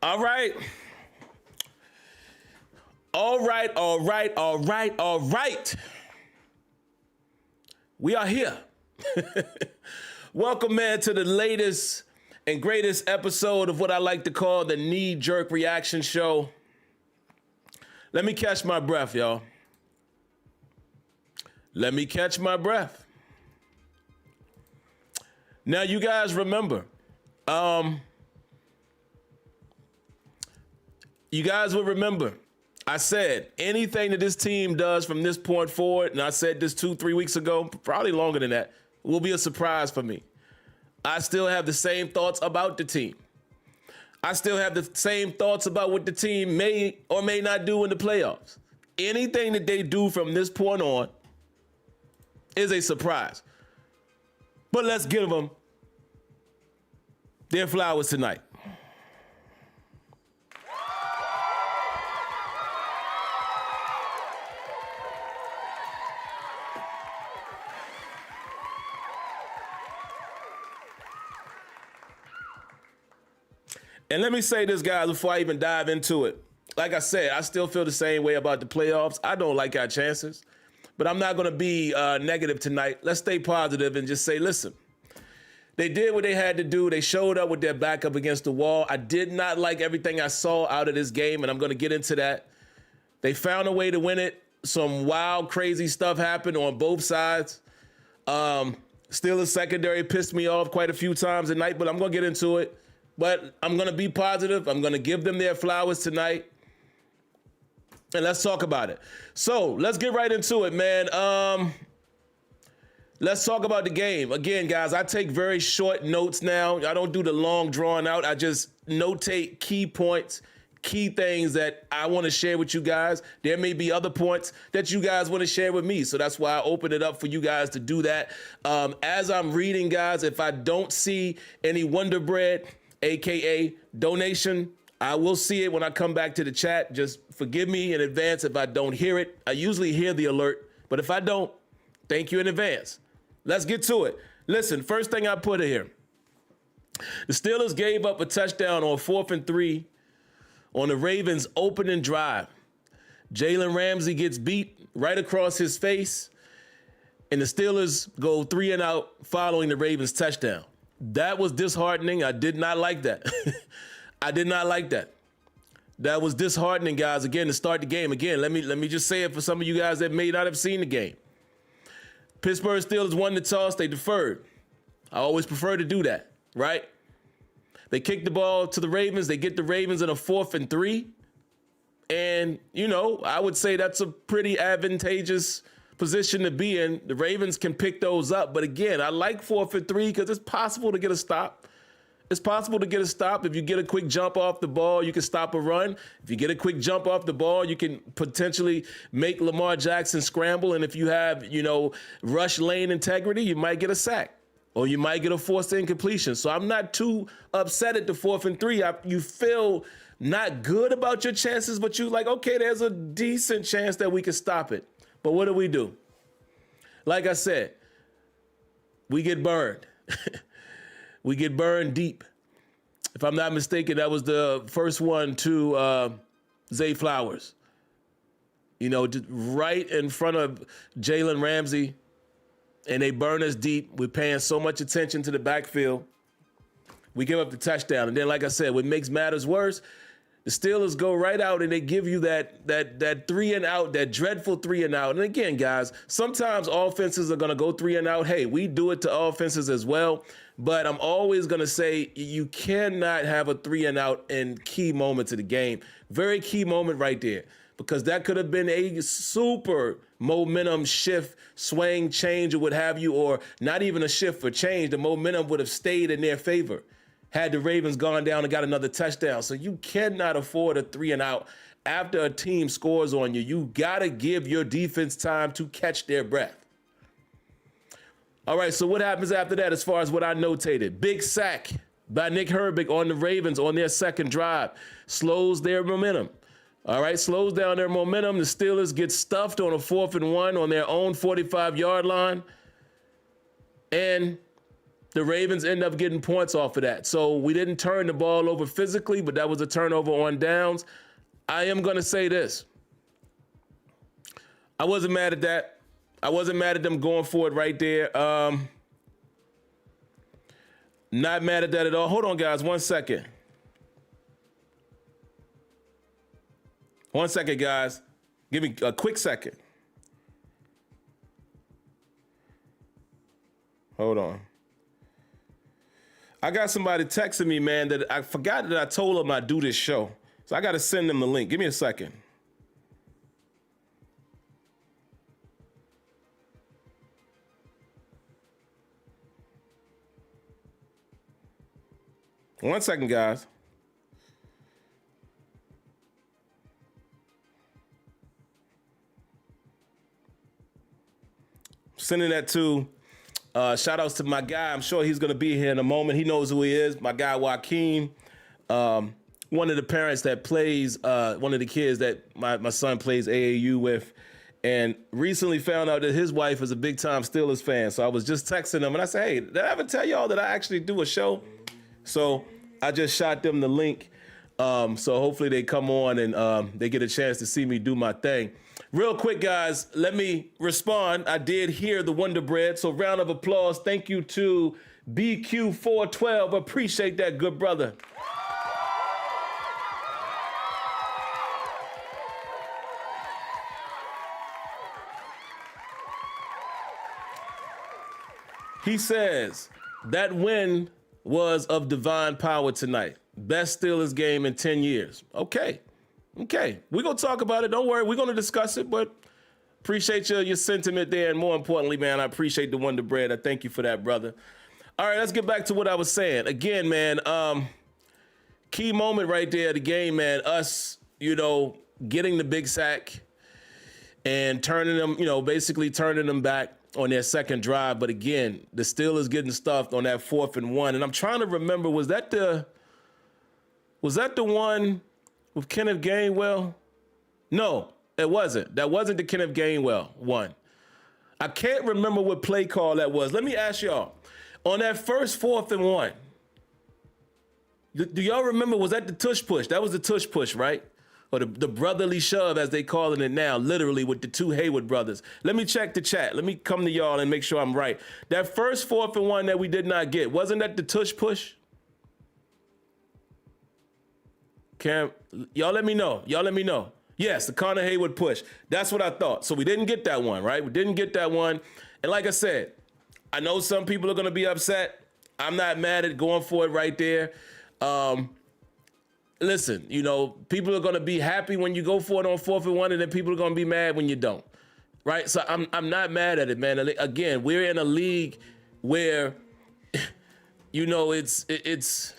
All right. All right. We are here. Welcome, man, to the latest and greatest episode of what I like to call the knee-jerk reaction show. Let me catch my breath, y'all. Let me catch my breath. Now, you guys remember, you guys will remember, I said anything that this team does from this point forward, and I said this 2-3 weeks ago, probably longer than that, will be a surprise for me. I still have the same thoughts about the team. I still have the same thoughts about what the team may or may not do in the playoffs. Anything that they do from this point on is a surprise. But let's give them their flowers tonight. And let me say this, guys, before I even dive into it. Like I said, I still feel the same way about the playoffs. I don't like our chances, but I'm not going to be negative tonight. Let's stay positive and just say, listen, they did what they had to do. They showed up with their back up against the wall. I did not like everything I saw out of this game, and I'm going to get into that. They found a way to win it. Some wild, crazy stuff happened on both sides. Steelers secondary pissed me off quite a few times tonight, but I'm going to get into it. But I'm going to be positive. I'm going to give them their flowers tonight. And let's talk about it. So let's get right into it, man. Let's talk about the game. Again, guys, I take very short notes now. I don't do the long drawn out. I just notate key points, key things that I want to share with you guys. There may be other points that you guys want to share with me. So that's why I open it up for you guys to do that. As I'm reading, guys, if I don't see any Wonder Bread, AKA donation, I will see it when I come back to the chat. Just forgive me in advance if I don't hear it. I usually hear the alert, but if I don't, thank you in advance. Let's get to it. Listen, first thing I put in here. The Steelers gave up a touchdown on 4th and 3 on the Ravens' opening drive. Jalen Ramsey gets beat right across his face, and the Steelers go 3 and out following the Ravens' touchdown. That was disheartening. I did not like that. I did not like that. That was disheartening, guys. Again, to start the game. Again, let me just say it for some of you guys that may not have seen the game. Pittsburgh Steelers won the toss. They deferred. I always prefer to do that, right? They kick the ball to the Ravens. They get the Ravens in a 4th and 3. And, you know, I would say that's a pretty advantageous position to be in. The Ravens can pick those up. But again, I like 4th and 3 because it's possible to get a stop. It's possible to get a stop. If you get a quick jump off the ball, you can stop a run. If you get a quick jump off the ball, you can potentially make Lamar Jackson scramble. And if you have, you know, rush lane integrity, you might get a sack or you might get a forced incompletion. So I'm not too upset at the 4th and 3. You feel not good about your chances, but you like, okay, there's a decent chance that we can stop it. But what do? Like I said, we get burned. We get burned deep. If I'm not mistaken, that was the first one to Zay Flowers. You know, just right in front of Jalen Ramsey, and they burn us deep. We're paying so much attention to the backfield. We give up the touchdown. And then, like I said, what makes matters worse, the Steelers go right out and they give you that 3 and out, that dreadful 3 and out. And again, guys, sometimes offenses are going to go 3 and out. Hey, we do it to offenses as well. But I'm always going to say you cannot have a 3 and out in key moments of the game. Very key moment right there, because that could have been a super momentum shift, swing, change, or what have you, or not even a shift for change. The momentum would have stayed in their favor had the Ravens gone down and got another touchdown. So you cannot afford a 3 and out after a team scores on you. You got to give your defense time to catch their breath. All right, so what happens after that as far as what I notated? Big sack by Nick Herbig on the Ravens on their second drive. Slows their momentum. All right, slows down their momentum. The Steelers get stuffed on a 4th and 1 on their own 45-yard line. And The Ravens end up getting points off of that. So we didn't turn the ball over physically, but that was a turnover on downs. I am going to say this. I wasn't mad at that. I wasn't mad at them going for it right there. Not mad at that at all. Hold on, guys. 1 second. 1 second, guys. Give me a quick second. Hold on. I got somebody texting me, man, that I forgot that I told them I'd do this show. So I got to send them the link. Give me a second. One second, guys. Sending that to, shout outs to my guy. I'm sure he's going to be here in a moment. He knows who he is. My guy, Joaquin. One of the parents that plays, one of the kids that my son plays AAU with, and recently found out that his wife is a big-time Steelers fan. So I was just texting him, and I said, hey, did I ever tell y'all that I actually do a show? So I just shot them the link. So hopefully they come on and they get a chance to see me do my thing. Real quick, guys, let me respond. I did hear the Wonder Bread, so round of applause. Thank you to BQ412. Appreciate that, good brother. He says, that win was of divine power tonight. Best Steelers game in 10 years. Okay. We're going to talk about it. Don't worry. We're going to discuss it, but appreciate your sentiment there. And more importantly, man, I appreciate the Wonder Bread. I thank you for that, brother. All right, let's get back to what I was saying. Again, man, key moment right there of the game, man. Us, getting the big sack and turning them, basically turning them back on their second drive. But again, the Steelers getting stuffed on that 4th and 1. And I'm trying to remember, was that the one with Kenneth Gainwell? No, it wasn't. That wasn't the Kenneth Gainwell one. I can't remember what play call that was. Let me ask y'all. On that first 4th and 1, do y'all remember, was that the tush push? That was the tush push, right? Or the brotherly shove, as they calling it now, literally with the two Hayward brothers. Let me check the chat. Let me come to y'all and make sure I'm right. That first 4th and 1 that we did not get, wasn't that the tush push? Y'all let me know. Yes, the Connor Hayward push. That's what I thought. So we didn't get that one, right? We didn't get that one. And like I said, I know some people are going to be upset. I'm not mad at going for it right there. Listen, people are going to be happy when you go for it on 4th and 1, and then people are going to be mad when you don't, right? So I'm not mad at it, man. Again, we're in a league where, it's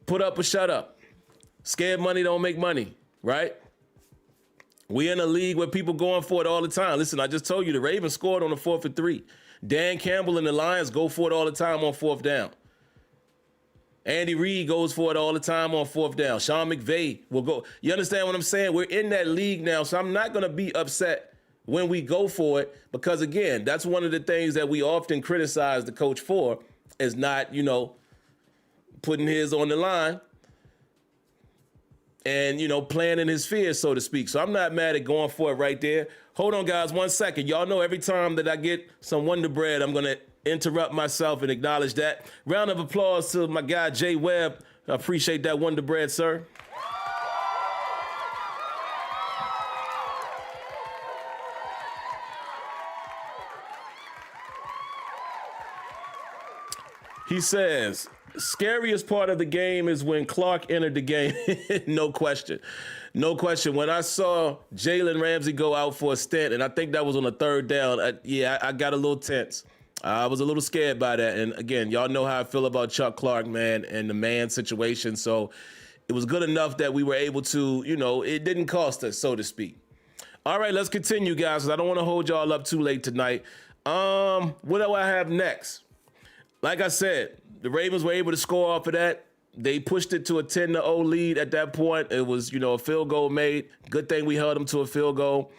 put up or shut up. Scared money don't make money, right? We're in a league where people going for it all the time. Listen, I just told you the Ravens scored on the 4th and 3. Dan Campbell and the Lions go for it all the time on 4th down. Andy Reid goes for it all the time on 4th down. Sean McVay will go. You understand what I'm saying? We're in that league now, so I'm not going to be upset when we go for it because, again, that's one of the things that we often criticize the coach for is not, putting his on the line and, playing in his fears, so to speak. So I'm not mad at going for it right there. Hold on, guys, 1 second. Y'all know every time that I get some Wonder Bread, I'm going to interrupt myself and acknowledge that. Round of applause to my guy, Jay Webb. I appreciate that Wonder Bread, sir. He says, scariest part of the game is when Clark entered the game. No question. When I saw Jalen Ramsey go out for a stint, and I think that was on the 3rd down, I got a little tense. I was a little scared by that. And again, y'all know how I feel about Chuck Clark, man, and the man situation. So it was good enough that we were able to, it didn't cost us, so to speak. All right, let's continue, guys, because I don't want to hold y'all up too late tonight. What do I have next? Like I said, the Ravens were able to score off of that. They pushed it to a 10-0 lead at that point. It was, a field goal made. Good thing we held them to a field goal.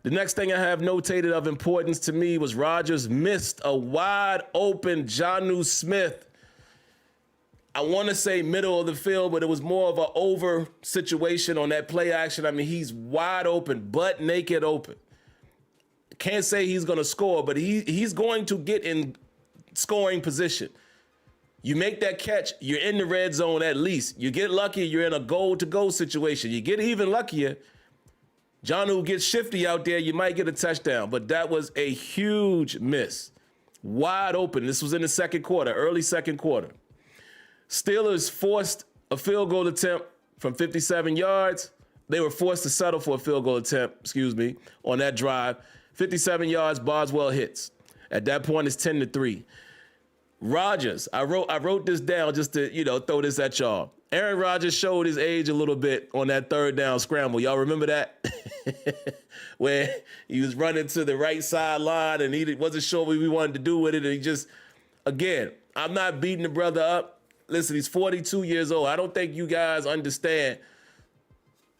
The next thing I have notated of importance to me was Rodgers missed a wide open Jonnu Smith. I want to say middle of the field, but it was more of an over situation on that play action. I mean, he's wide open, butt naked open. Can't say he's going to score, but he's going to get in scoring position. You make that catch, you're in the red zone at least. You get lucky, you're in a goal-to-goal situation. You get even luckier, Jonnu gets shifty out there, you might get a touchdown. But that was a huge miss. Wide open. This was in the second quarter, early second quarter. Steelers forced a field goal attempt from 57 yards. They were forced to settle for a field goal attempt, on that drive. 57 yards, Boswell hits. At that point, it's 10-3. Rodgers, I wrote this down just to, throw this at y'all. Aaron Rodgers showed his age a little bit on that third down scramble. Y'all remember that? Where he was running to the right sideline and he wasn't sure what we wanted to do with it. And he just, again, I'm not beating the brother up. Listen, he's 42 years old. I don't think you guys understand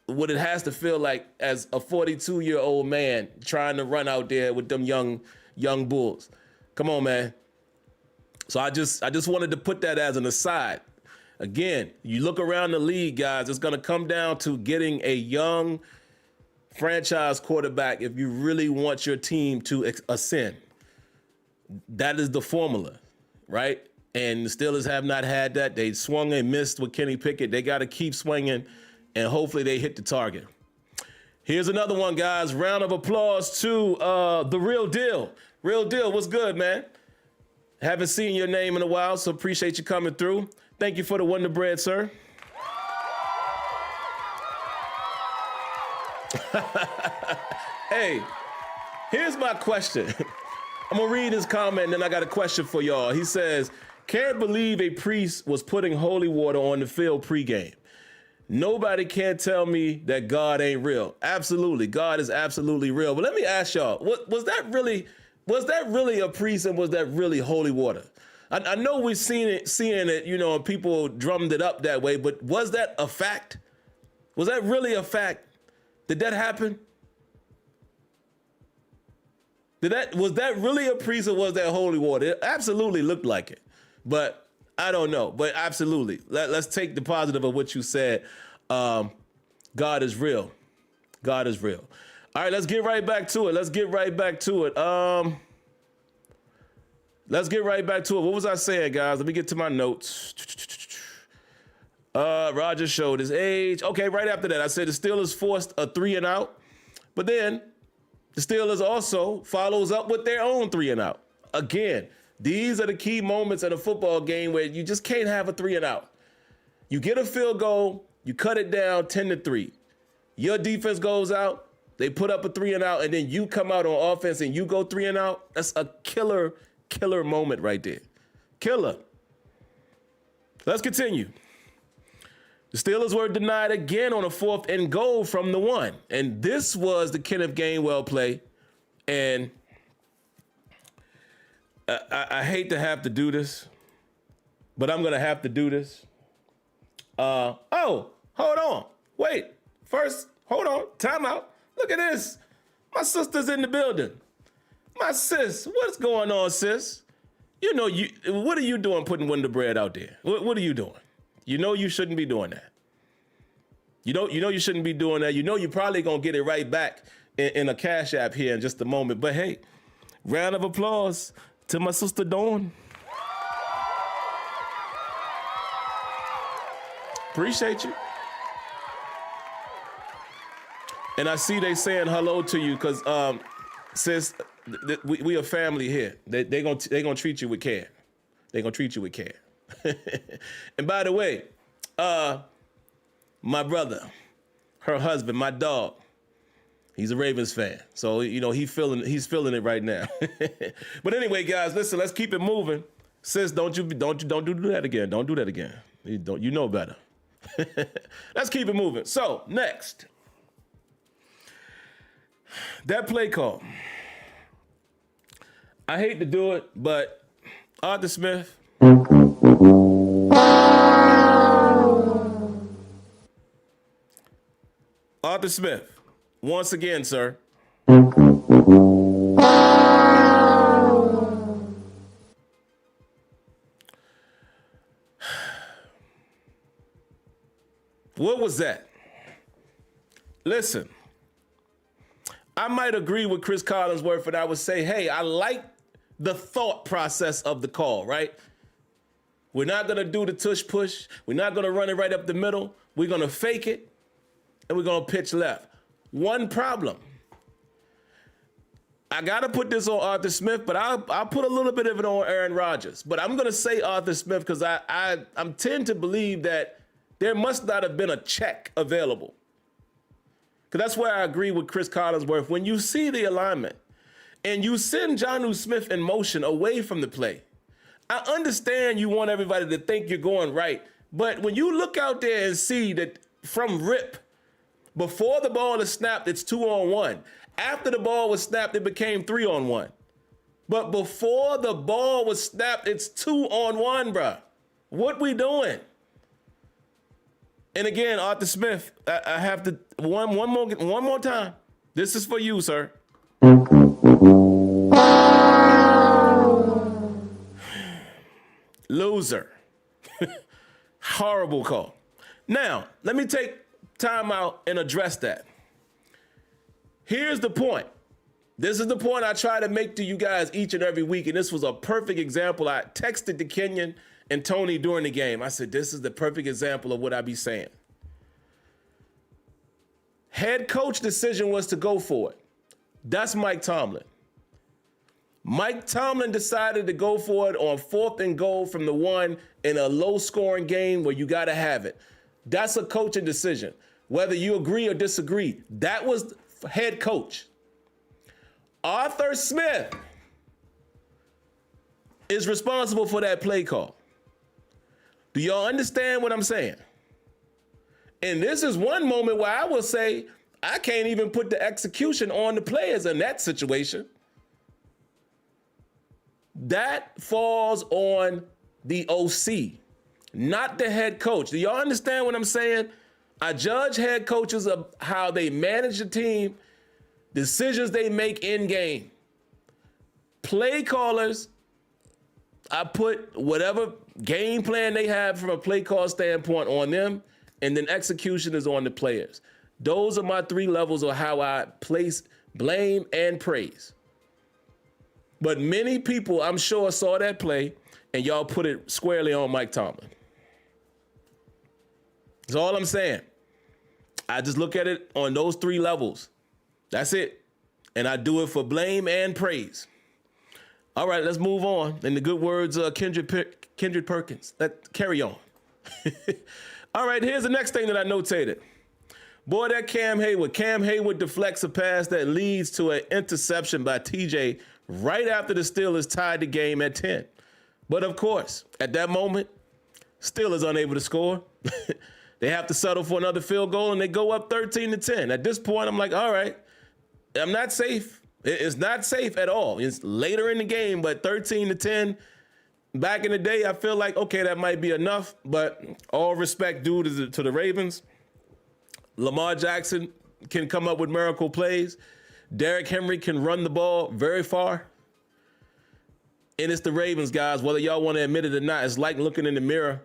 what it has to feel like as a 42-year-old man trying to run out there with them young bulls. Come on, man. So I just wanted to put that as an aside. Again, you look around the league, guys, it's going to come down to getting a young franchise quarterback if you really want your team to ascend. That is the formula, right? And the Steelers have not had that. They swung and missed with Kenny Pickett. They got to keep swinging, and hopefully they hit the target. Here's another one, guys. Round of applause to the Real Deal. Real Deal, what's good, man? Haven't seen your name in a while, so appreciate you coming through. Thank you for the Wonder Bread, sir. Hey, here's my question. I'm going to read his comment, and then I got a question for y'all. He says, can't believe a priest was putting holy water on the field pregame. Nobody can tell me that God ain't real. Absolutely. God is absolutely real. But let me ask y'all, was that really a priest, and was that really holy water? I know we've seeing it, and people drummed it up that way, but was that a fact? Was that really a fact? Did that happen? Was that really a priest, or was that holy water? It absolutely looked like it, but I don't know. But absolutely, let's take the positive of what you said. God is real. God is real. All right, let's get right back to it. Let's get right back to it. What was I saying, guys? Let me get to my notes. Rodgers showed his age. Okay, right after that, I said the Steelers forced a 3-and-out, but then the Steelers also follows up with their own 3-and-out. Again, these are the key moments in a football game where you just can't have a 3-and-out. You get a field goal, you cut it down 10-3. Your defense goes out, they put up a 3-and-out, and then you come out on offense and you go 3-and-out. That's a killer moment right there. Killer. Let's continue. The Steelers were denied again on a 4th and goal from the 1. And this was the Kenneth Gainwell play. And I hate to have to do this, but I'm going to have to do this. Hold on. Wait. First, hold on. Time out. Look at this. My sister's in the building. My sis. What's going on, sis? What are you doing putting Wonder Bread out there? What are you doing? You know you shouldn't be doing that. You know you shouldn't be doing that. You know you're probably going to get it right back in a Cash App here in just a moment. But hey, round of applause to my sister Dawn. Appreciate you. And I see they saying hello to you because, sis, we a family here. They gonna treat you with care. They gonna treat you with care. And by the way, my brother, her husband, my dog, he's a Ravens fan. So, he's feeling it right now. But anyway, guys, listen, let's keep it moving. Sis, don't do that again. Don't do that again. You know better. Let's keep it moving. So, next. That play call. I hate to do it, but Arthur Smith. Arthur Smith, once again, sir, What was that? Listen, I might agree with Chris Collinsworth, and I would say, hey, I like the thought process of the call, right? We're not going to do the tush push. We're not going to run it right up the middle. We're going to fake it, and we're going to pitch left. One problem. I got to put this on Arthur Smith, but I'll put a little bit of it on Aaron Rodgers. But I'm going to say Arthur Smith because I tend to believe that there must not have been a check available. Because that's where I agree with Chris Collinsworth. When you see the alignment and you send Jonnu Smith in motion away from the play, I understand you want everybody to think you're going right. But when you look out there and see that from rip, before the ball is snapped, it's 2-on-1. After the ball was snapped, it became 3-on-1. But before the ball was snapped, it's 2-on-1, bruh. What we doing? And again, Arthur Smith, I have to one more time. This is for you, sir. Loser. Horrible call. Now, let me take time out and address that. Here's the point. This is the point I try to make to you guys each and every week, and this was a perfect example. I texted to Kenyon and Tony during the game. I said, this is the perfect example of what I be saying. Head coach decision was to go for it. That's Mike Tomlin. Mike Tomlin decided to go for it on 4th and goal from the 1 in a low-scoring game where you got to have it. That's a coaching decision. Whether you agree or disagree, that was head coach. Arthur Smith is responsible for that play call. Do y'all understand what I'm saying? And this is one moment where I will say, I can't even put the execution on the players in that situation. That falls on the OC, not the head coach. Do y'all understand what I'm saying? I judge head coaches of how they manage the team, decisions they make in game. Play callers, I put whatever game plan they have from a play call standpoint on them, and then execution is on the players. Those are my 3 levels of how I place blame and praise. But many people, I'm sure, saw that play, and y'all put it squarely on Mike Tomlin. That's all I'm saying. I just look at it on those 3 levels. That's it. And I do it for blame and praise. All right, let's move on. In the good words of Kendrick Perkins, let's carry on. All right, here's the next thing that I notated. Boy, that Cam Hayward deflects a pass that leads to an interception by TJ right after the Steelers tied the game at 10. But of course, at that moment, Steelers unable to score. They have to settle for another field goal, and they go up 13-10. At this point, I'm like, all right, I'm not safe. It's not safe at all. It's later in the game, but 13-10. Back in the day, I feel like, okay, that might be enough, but all respect due to the Ravens. Lamar Jackson can come up with miracle plays. Derrick Henry can run the ball very far. And it's the Ravens, guys. Whether y'all want to admit it or not, it's like looking in the mirror.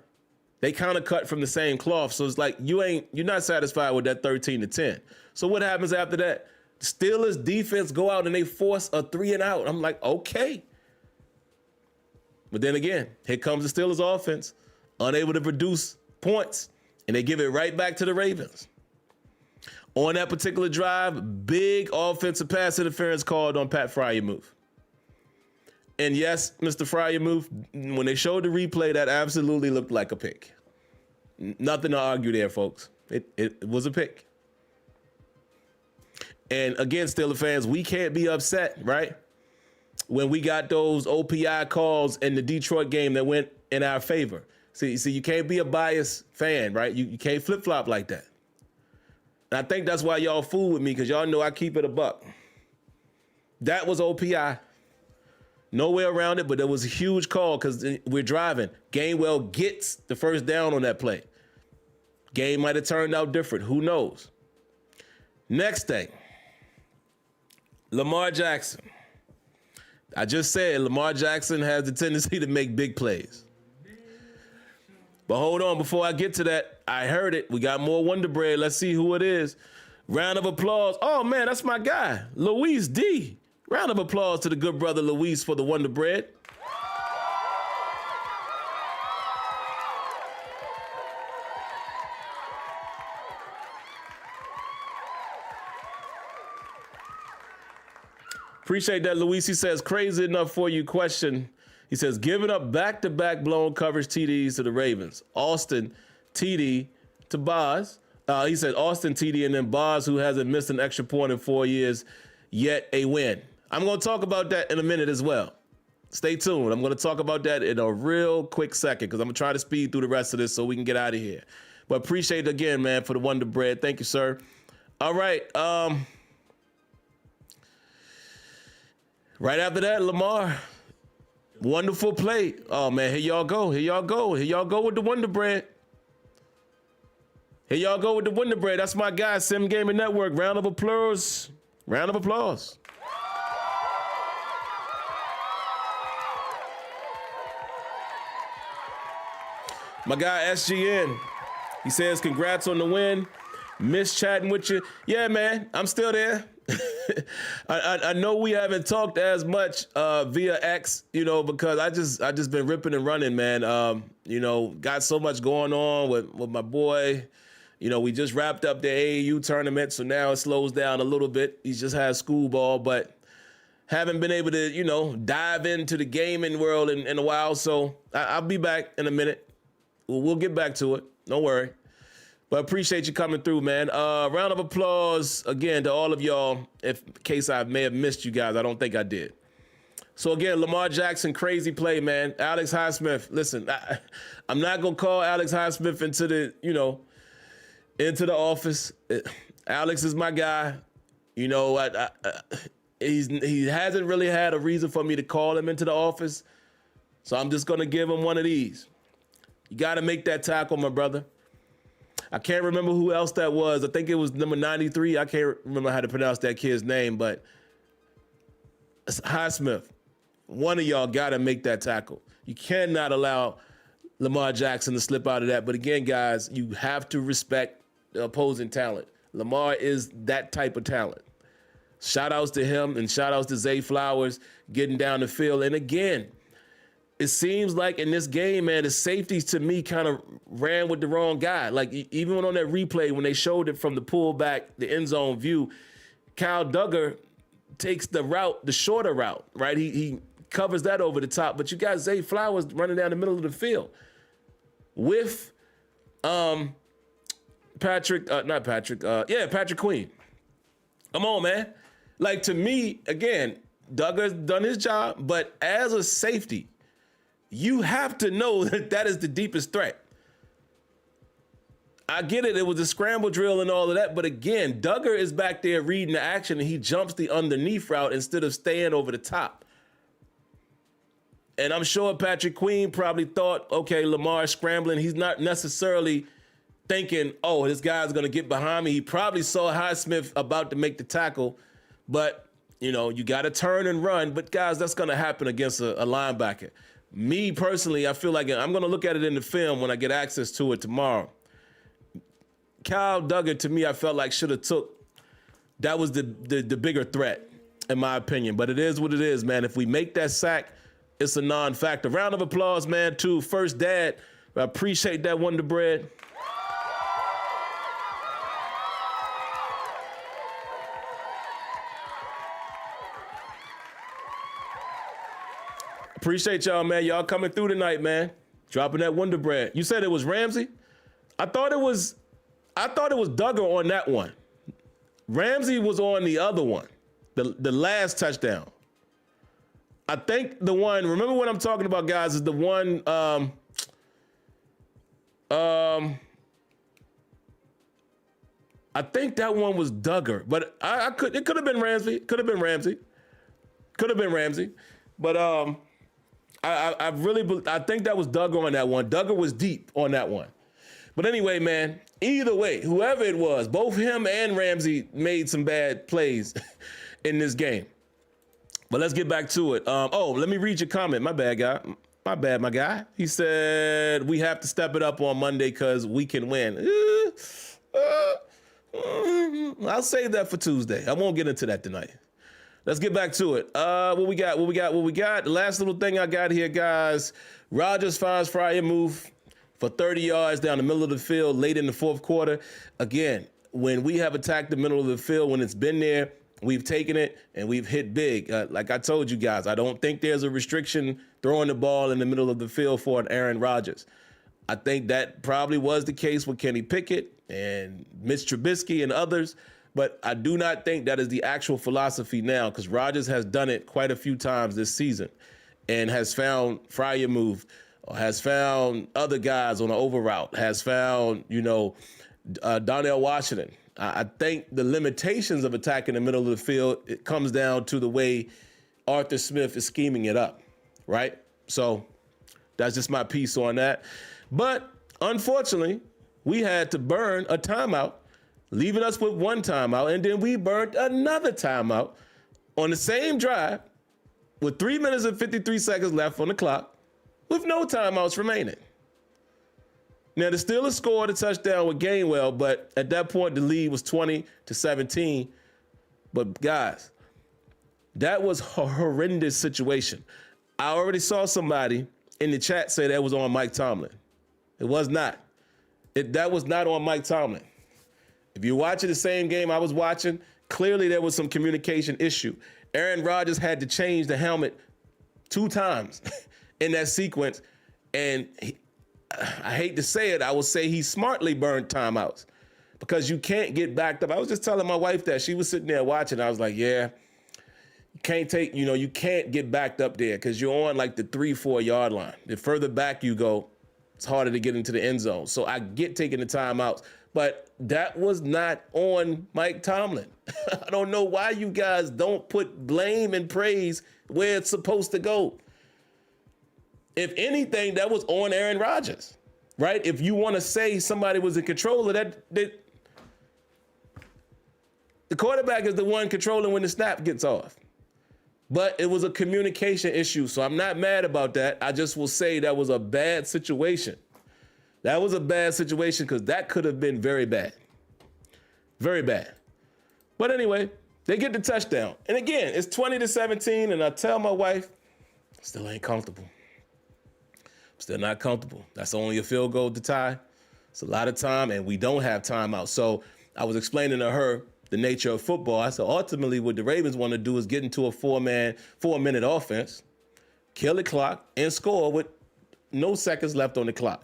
They kind of cut from the same cloth. So it's like you're not satisfied with that 13-10. So what happens after that? Steelers defense go out and they force a 3-and-out. I'm like, okay. But then again, here comes the Steelers offense, unable to produce points, and they give it right back to the Ravens. On that particular drive, big offensive pass interference called on Pat Freiermuth. And yes, Mr. Freiermuth, when they showed the replay, that absolutely looked like a pick. Nothing to argue there, folks. It was a pick. And again, Steelers fans, we can't be upset, right? When we got those OPI calls in the Detroit game that went in our favor. See, you can't be a biased fan, right? You can't flip-flop like that. And I think that's why y'all fool with me, because y'all know I keep it a buck. That was OPI. No way around it, but it was a huge call because we're driving. Gainwell gets the first down on that play. Game might have turned out different. Who knows? Next thing. Lamar Jackson. I just said Lamar Jackson has the tendency to make big plays. But hold on, before I get to that, I heard it. We got more Wonder Bread. Let's see who it is. Round of applause. Oh, man, that's my guy, Luis D. Round of applause to the good brother Luis for the Wonder Bread. Appreciate that, Luis. He says, crazy enough for you question. He says, giving up back-to-back blown coverage TDs to the Ravens. Austin, TD to Boz. He said Austin, TD, and then Boz, who hasn't missed an extra point in 4 years, yet a win. I'm going to talk about that in a minute as well. Stay tuned. I'm going to talk about that in a real quick second because I'm going to try to speed through the rest of this so we can get out of here. But appreciate it again, man, for the Wonder Bread. Thank you, sir. All right. Right after that, Lamar. Wonderful play. Oh, man, here y'all go. Here y'all go. Here y'all go with the Wonder Bread. Here y'all go with the Wonder Bread. That's my guy, Sim Gaming Network. Round of applause. Round of applause. My guy, SGN. He says, congrats on the win. Miss chatting with you. Yeah, man, I'm still there. I know we haven't talked as much via X, because I just been ripping and running, man. Got so much going on with my boy. We just wrapped up the AAU tournament, so now it slows down a little bit. He just has school ball, but haven't been able to, dive into the gaming world in a while. So I'll be back in a minute. We'll get back to it. Don't worry. But appreciate you coming through, man. Round of applause, again, to all of y'all. In case I may have missed you guys, I don't think I did. So, again, Lamar Jackson, crazy play, man. Alex Highsmith, listen, I'm not going to call Alex Highsmith into the office. Alex is my guy. He hasn't really had a reason for me to call him into the office. So I'm just going to give him one of these. You got to make that tackle, my brother. I can't remember who else that was. I think it was number 93. I can't remember how to pronounce that kid's name, but Highsmith, one of y'all got to make that tackle. You cannot allow Lamar Jackson to slip out of that. But again, guys, you have to respect the opposing talent. Lamar is that type of talent. Shout outs to him and shout outs to Zay Flowers getting down the field. And again, it seems like in this game, man, the safeties to me kind of ran with the wrong guy. Like even on that replay, when they showed it from the pullback, the end zone view, Kyle Duggar takes the shorter route, right? He covers that over the top, but you got Zay Flowers running down the middle of the field with Patrick Queen. Come on, man. Like to me, again, Duggar's done his job, but as a safety, you have to know that is the deepest threat. I get it. It was a scramble drill and all of that. But again, Duggar is back there reading the action and he jumps the underneath route instead of staying over the top. And I'm sure Patrick Queen probably thought, okay, Lamar's scrambling. He's not necessarily thinking, oh, this guy's going to get behind me. He probably saw Highsmith about to make the tackle. But, you got to turn and run. But, guys, that's going to happen against a linebacker. Me personally, I feel like I'm going to look at it in the film when I get access to it tomorrow. Kyle Duggar, to me, I felt like should have took. That was the bigger threat, in my opinion. But it is what it is, man. If we make that sack, it's a non-factor. Round of applause, man, to First Dad. I appreciate that Wonder Bread. Appreciate y'all, man. Y'all coming through tonight, man. Dropping that Wonder Bread. You said it was Ramsey? I thought it was Duggar on that one. Ramsey was on the other one, the last touchdown. I think the one, remember what I'm talking about, guys, is the one, I think that one was Duggar, but it could have been Ramsey. Could have been Ramsey. But I think that was Duggar on that one. Duggar was deep on that one. But anyway, man, either way, whoever it was, both him and Ramsey made some bad plays. in this game. But let's get back to it. Let me read your comment. My bad, guy. My bad, my guy. He said, we have to step it up on Monday because we can win. I'll save that for Tuesday. I won't get into that tonight. Let's get back to it. What we got? The last little thing I got here, guys. Rodgers finds Fryer move for 30 yards down the middle of the field late in the fourth quarter. Again, when we have attacked the middle of the field, when it's been there, we've taken it and we've hit big. Like I told you guys, I don't think there's a restriction throwing the ball in the middle of the field for an Aaron Rodgers. I think that probably was the case with Kenny Pickett and Mitch Trubisky and others, but I do not think that is the actual philosophy now because Rodgers has done it quite a few times this season and has found Fryer move, or has found other guys on the over route, has found, Donnell Washington. I think the limitations of attacking the middle of the field, it comes down to the way Arthur Smith is scheming it up, right? So that's just my piece on that. But unfortunately, we had to burn a timeout, leaving us with one timeout, and then we burned another timeout on the same drive with 3 minutes and 53 seconds left on the clock with no timeouts remaining. Now, the Steelers scored a touchdown with Gainwell, but at that point, the lead was 20-17. But, guys, that was a horrendous situation. I already saw somebody in the chat say that was on Mike Tomlin. It was not. That was not on Mike Tomlin. If you're watching the same game I was watching, clearly there was some communication issue. Aaron Rodgers had to change the helmet 2 times in that sequence, and I hate to say it, I will say he smartly burned timeouts because you can't get backed up. I was just telling my wife that. She was sitting there watching. I was like, yeah, you can't get backed up there because you're on like the 3-4 yard line. The further back you go, it's harder to get into the end zone. So I get taking the timeouts, but that was not on Mike Tomlin. I don't know why you guys don't put blame and praise where it's supposed to go. If anything, that was on Aaron Rodgers, right? If you want to say somebody was in control of that, the quarterback is the one controlling when the snap gets off. But it was a communication issue, so I'm not mad about that. I just will say that was a bad situation. That was a bad situation because that could have been very bad. Very bad. But anyway, they get the touchdown. And again, it's 20-17, and I tell my wife, still ain't comfortable. Still not comfortable. That's only a field goal to tie. It's a lot of time, and we don't have timeout. So I was explaining to her the nature of football. I said, ultimately, what the Ravens want to do is get into a 4-minute offense, kill the clock, and score with no seconds left on the clock.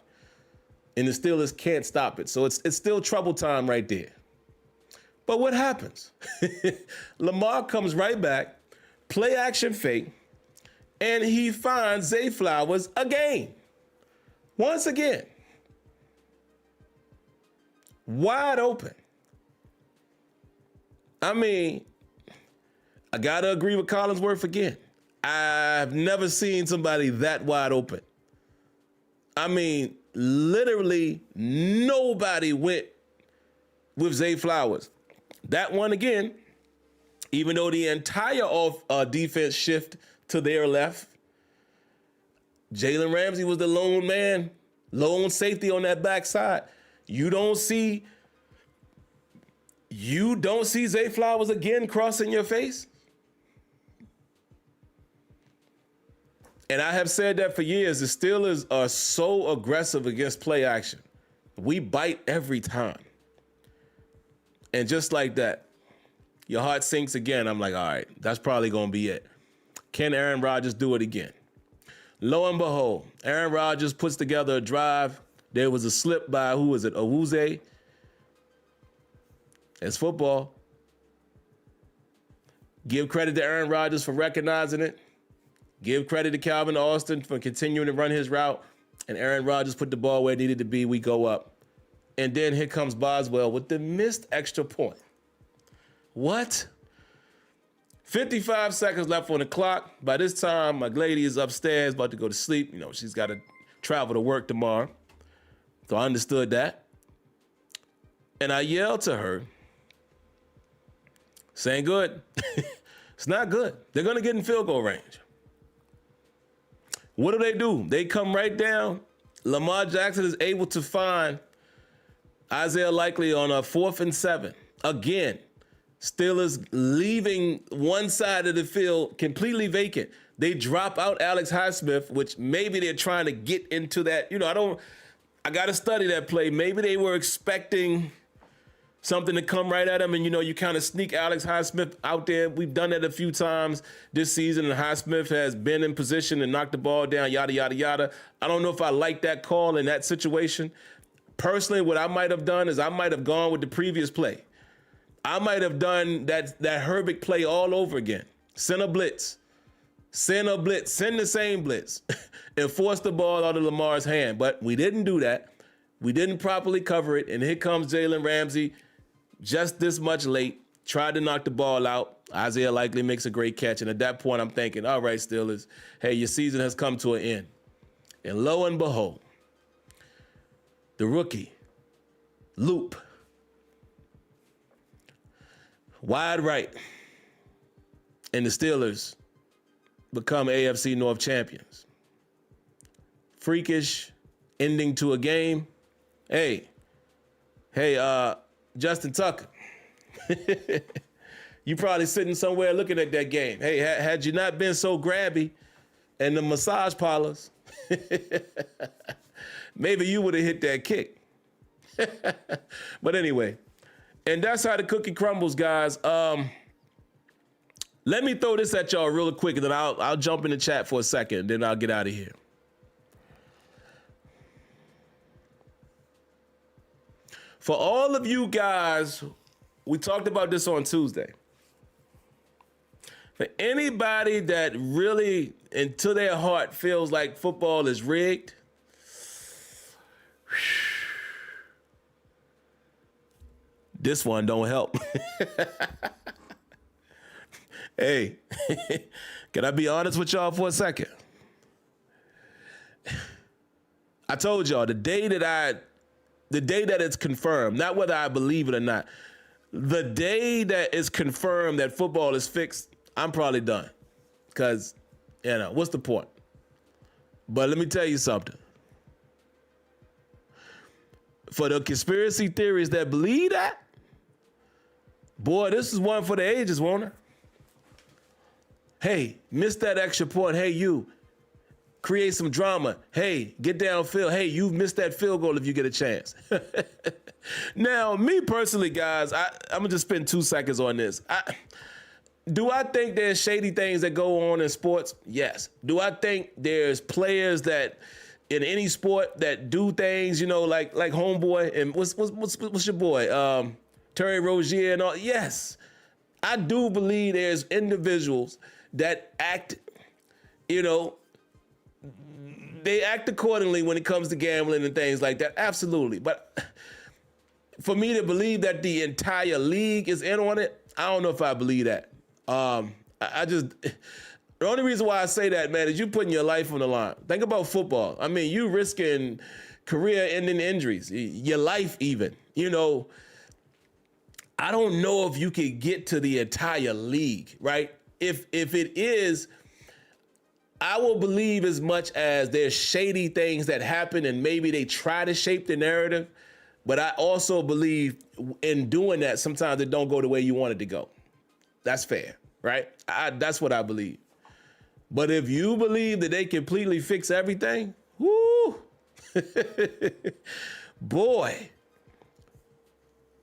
And the Steelers can't stop it. So it's still trouble time right there. But what happens? Lamar comes right back, play action fake, and he finds Zay Flowers again. Once again. Wide open. I mean, I got to agree with Collinsworth again. I've never seen somebody that wide open. I mean, literally nobody went with Zay Flowers. That one again, even though the entire defense shift to their left, Jalen Ramsey was the lone man, lone safety on that backside. You don't see Zay Flowers again crossing your face? And I have said that for years. The Steelers are so aggressive against play action. We bite every time. And just like that, your heart sinks again. I'm like, all right, that's probably going to be it. Can Aaron Rodgers do it again? Lo and behold, Aaron Rodgers puts together a drive. There was a slip by, who was it, Owuze? It's football. Give credit to Aaron Rodgers for recognizing it. Give credit to Calvin Austin for continuing to run his route. And Aaron Rodgers put the ball where it needed to be. We go up. And then here comes Boswell with the missed extra point. What? 55 seconds left on the clock. By this time, my lady is upstairs, about to go to sleep. You know, she's got to travel to work tomorrow. So I understood that. And I yelled to her, saying good. It's not good. They're going to get in field goal range. What do? They come right down. Lamar Jackson is able to find Isaiah Likely on a 4th and 7. Again, Steelers leaving one side of the field completely vacant. They drop out Alex Highsmith, which maybe they're trying to get into that. I got to study that play. Maybe they were expecting something to come right at him, and you kind of sneak Alex Highsmith out there. We've done that a few times this season, and Highsmith has been in position and knocked the ball down, yada, yada, yada. I don't know if I like that call in that situation. Personally, what I might have done is I might have gone with the previous play. I might have done that Herbig play all over again. Send a blitz. Send the same blitz, and force the ball out of Lamar's hand. But we didn't do that. We didn't properly cover it, and here comes Jalen Ramsey just this much late, tried to knock the ball out. Isaiah Likely makes a great catch, and at that point, I'm thinking, all right, Steelers, hey, your season has come to an end. And lo and behold, the rookie, Loop, wide right, and the Steelers become AFC North champions. Freakish ending to a game. Hey, Justin Tucker, you probably sitting somewhere looking at that game. Hey, had you not been so grabby and the massage parlors, maybe you would have hit that kick. But anyway, and that's how the cookie crumbles, guys. Let me throw this at y'all real quick, and then I'll jump in the chat for a second, and then I'll get out of here. For all of you guys, we talked about this on Tuesday. For anybody that really, into their heart, feels like football is rigged, this one don't help. Hey, can I be honest with y'all for a second? I told y'all the day that it's confirmed, not whether I believe it or not, the day that it's confirmed that football is fixed, I'm probably done. Because, what's the point? But let me tell you something. For the conspiracy theories that believe that, boy, this is one for the ages, won't it? Hey, miss that extra point. Hey, you, create some drama. Hey, get downfield. Hey, you've missed that field goal if you get a chance. Now, me personally, guys, I'm going to just spend 2 seconds on this. Do I think there's shady things that go on in sports? Yes. Do I think there's players that in any sport that do things, like homeboy and what's your boy? Terry Rozier and all? Yes. I do believe there's individuals that act, they act accordingly when it comes to gambling and things like that. Absolutely. But for me to believe that the entire league is in on it, I don't know if I believe that. The only reason why I say that, man, is you putting your life on the line. Think about football. I mean, you risking career-ending injuries, your life even. I don't know if you could get to the entire league, right? If it is, I will believe as much as there's shady things that happen and maybe they try to shape the narrative, but I also believe in doing that, sometimes it don't go the way you want it to go. That's fair, right? That's what I believe. But if you believe that they completely fix everything, whoo, boy,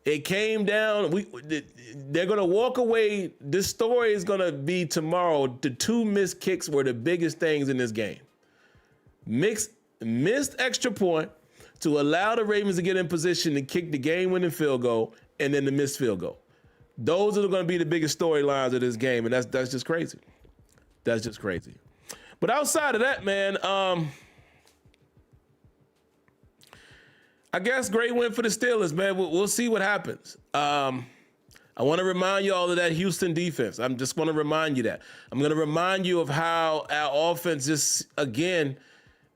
it came down. They're going to walk away. This story is going to be tomorrow. The 2 missed kicks were the biggest things in this game. Missed extra point to allow the Ravens to get in position to kick the game-winning field goal, and then the missed field goal. Those are going to be the biggest storylines of this game, and that's just crazy. That's just crazy. But outside of that, man, I guess great win for the Steelers, man. We'll see what happens. I want to remind you all of that Houston defense. I'm just going to remind you that. I'm going to remind you of how our offense just, again,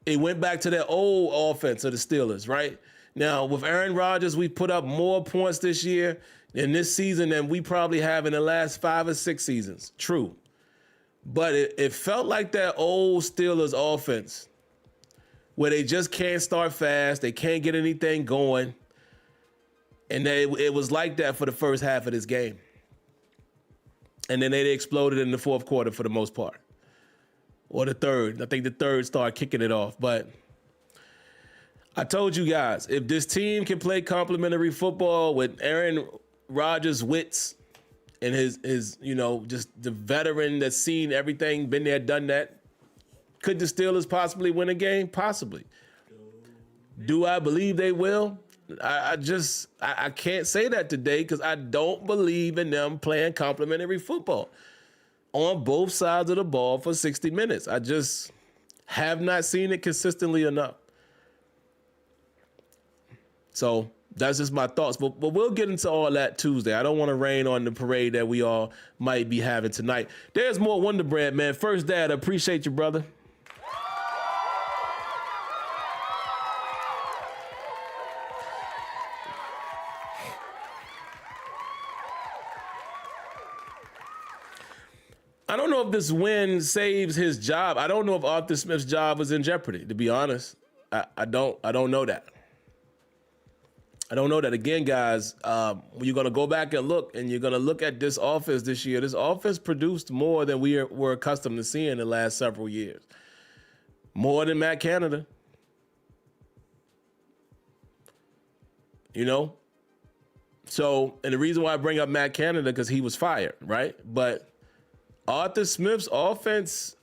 it went back to that old offense of the Steelers, right? Now, with Aaron Rodgers, we put up more points this year in this season than we probably have in the last 5 or 6 seasons. True. But it felt like that old Steelers offense where they just can't start fast. They can't get anything going. And it was like that for the first half of this game. And then they exploded in the fourth quarter for the most part. Or the third. I think the third started kicking it off. But I told you guys, if this team can play complimentary football with Aaron Rodgers' wits and his just the veteran that's seen everything, been there, done that, could the Steelers possibly win a game? Possibly. Do I believe they will? I can't say that today because I don't believe in them playing complimentary football on both sides of the ball for 60 minutes. I just have not seen it consistently enough. So that's just my thoughts. But we'll get into all that Tuesday. I don't want to rain on the parade that we all might be having tonight. There's more Wonder Bread, man. First Dad, I appreciate you, brother. I don't know if this win saves his job. I don't know if Arthur Smith's job was in jeopardy, to be honest. I don't know that. I don't know that. Again, guys, you're going to go back and you're going to look at this offense this year. This offense produced more than we were accustomed to seeing the last several years. More than Matt Canada. So, and the reason why I bring up Matt Canada, because he was fired, right? But Arthur Smith's offense,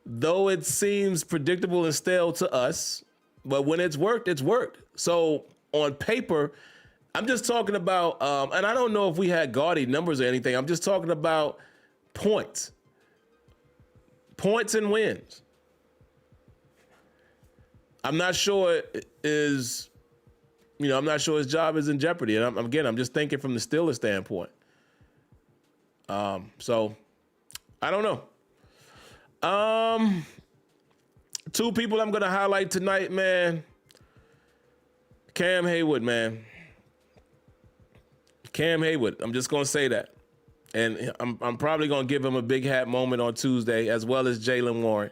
though it seems predictable and stale to us, but when it's worked, it's worked. So on paper, I'm just talking about, and I don't know if we had gaudy numbers or anything. I'm just talking about points and wins. I'm not sure his job is in jeopardy. And I'm just thinking from the Steelers standpoint. So I don't know. Two people I'm going to highlight tonight, man. Cam Hayward, man. Cam Hayward. I'm just going to say that. And I'm probably going to give him a big hat moment on Tuesday, as well as Jaylen Warren.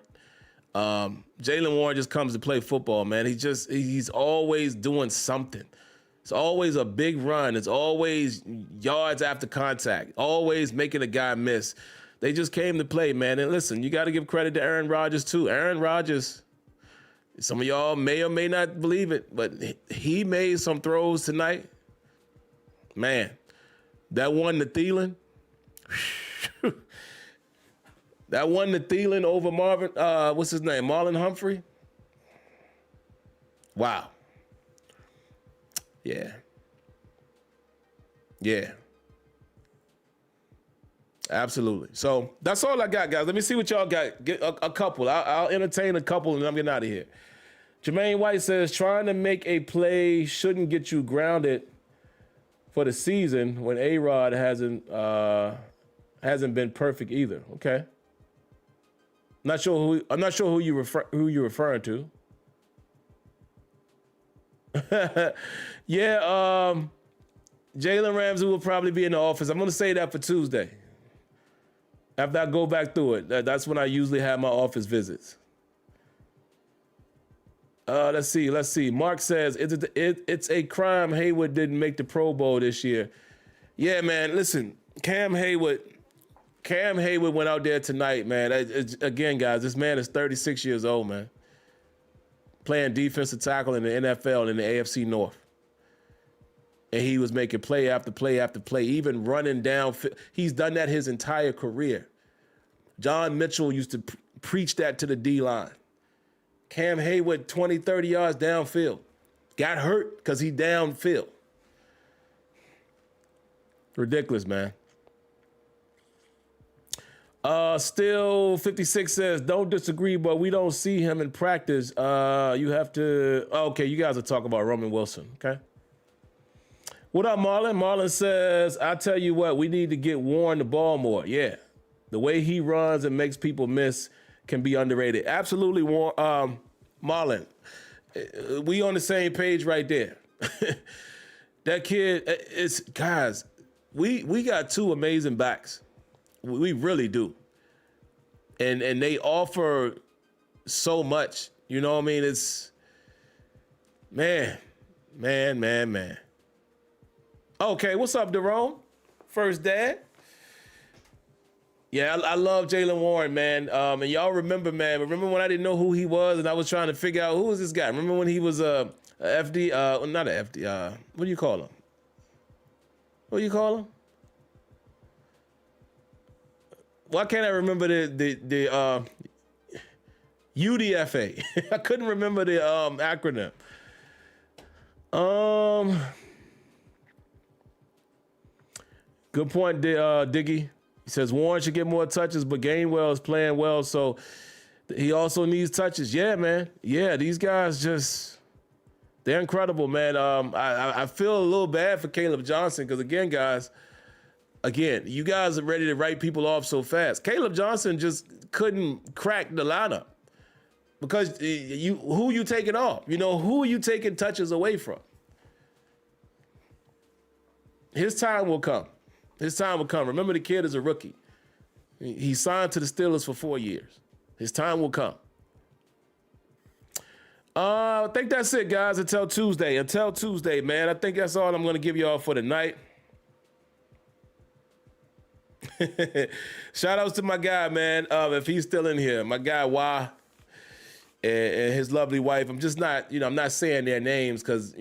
Jaylen Warren just comes to play football, man. He's always doing something. It's always a big run. It's always yards after contact. Always making a guy miss. They just came to play, man. And listen, you got to give credit to Aaron Rodgers, too. Aaron Rodgers, some of y'all may or may not believe it, but he made some throws tonight. Man, that one to Thielen. That one to Thielen over Marlon Humphrey. Wow. Yeah. Absolutely. So that's all I got, guys. Let me see what y'all got. Get a couple. I'll entertain a couple, and I'm getting out of here. Jermaine White says, trying to make a play shouldn't get you grounded for the season when A-Rod hasn't been perfect either. Okay. I'm not sure who you're referring to. Yeah, Jalen Ramsey will probably be in the office. I'm going to say that for Tuesday. After I go back through it, that's when I usually have my office visits. Let's see. Mark says, it's a crime Hayward didn't make the Pro Bowl this year. Yeah, man, listen, Cam Hayward went out there tonight, man. Again, guys, this man is 36 years old, man. Playing defensive tackle in the NFL in the AFC North. And he was making play after play after play, even running down. He's done that his entire career. John Mitchell used to preach that to the D-line. Cam Hayward, 20, 30 yards downfield. Got hurt because he downfield. Ridiculous, man. Still 56 says, don't disagree, but we don't see him in practice. You have to, okay, you guys are talking about Roman Wilson, okay? What up, Marlon? Marlon says, I tell you what, we need to get Warren the ball more. Yeah, the way he runs and makes people miss can be underrated. Absolutely, Marlon. We on the same page right there. That kid, it's guys. We got two amazing backs. We really do. And they offer so much. You know what I mean? It's man. Okay, what's up, Jerome? First dad. Yeah, I love Jaylen Warren, man. And y'all remember, man. Remember when I didn't know who he was and I was trying to figure out who was this guy? Remember when he was a FD? Not a FD. What do you call him? What do you call him? Why can't I remember the UDFA? I couldn't remember the acronym. Good point, Diggy. He says Warren should get more touches, but Gainwell is playing well, so he also needs touches. Yeah, man. Yeah, these guys they're incredible, man. I feel a little bad for Caleb Johnson because, again, you guys are ready to write people off so fast. Caleb Johnson just couldn't crack the lineup because who you taking off? You know, who are you taking touches away from? His time will come. His time will come. Remember, the kid is a rookie. He signed to the Steelers for 4 years. His time will come. I think that's it, guys. Until Tuesday, man. I think that's all I'm going to give y'all for tonight. Shout outs to my guy, man. If he's still in here, my guy Wah and his lovely wife. I'm just not, I'm not saying their names because,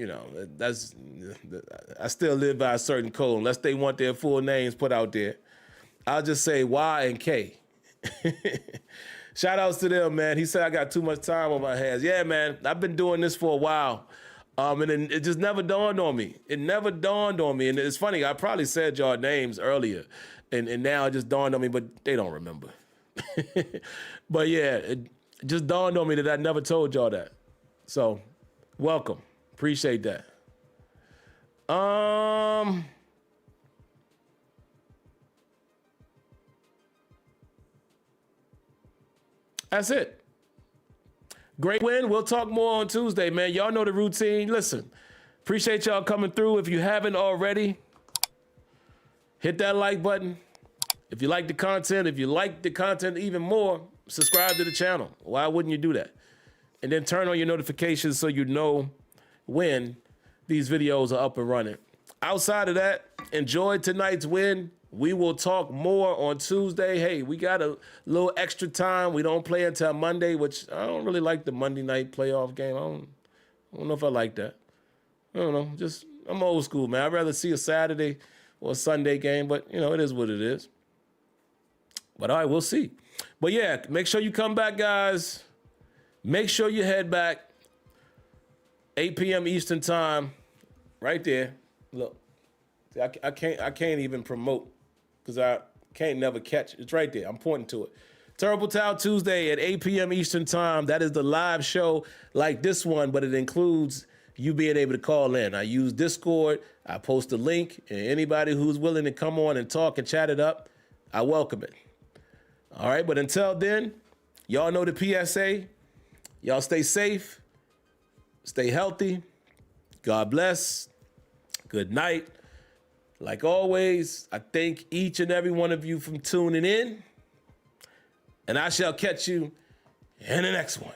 I still live by a certain code. Unless they want their full names put out there, I'll just say Y and K. Shout outs to them, man. He said I got too much time on my hands. Yeah, man. I've been doing this for a while. And it just never dawned on me. And it's funny, I probably said y'all names earlier. And now it just dawned on me, but they don't remember. But yeah, it just dawned on me that I never told y'all that. So, welcome. Appreciate that. That's it. Great win. We'll talk more on Tuesday, man. Y'all know the routine. Listen, appreciate y'all coming through. If you haven't already, hit that like button. If you like the content, even more, subscribe to the channel. Why wouldn't you do that? And then turn on your notifications so you know when these videos are up and running. Outside of that, enjoy tonight's win. We will talk more on Tuesday. Hey, we got a little extra time. We don't play until Monday, which I don't really like the Monday night playoff game. I don't know if I like that. I don't know. I'm old school, man. I'd rather see a Saturday or a Sunday game, but, it is what it is. But, all right, we'll see. But, yeah, make sure you come back, guys. Make sure you head back. 8 p.m. Eastern time. Right there. Look. I can't even promote because I can't never catch it. It's right there. I'm pointing to it. Terrible Towel Tuesday at 8 p.m. Eastern time. That is the live show like this one, but it includes you being able to call in. I use Discord. I post a link, and anybody who's willing to come on and talk and chat it up, I welcome it. All right, but until then, y'all know the PSA. Y'all stay safe. Stay healthy. God bless. Good night. Like always, I thank each and every one of you for tuning in. And I shall catch you in the next one.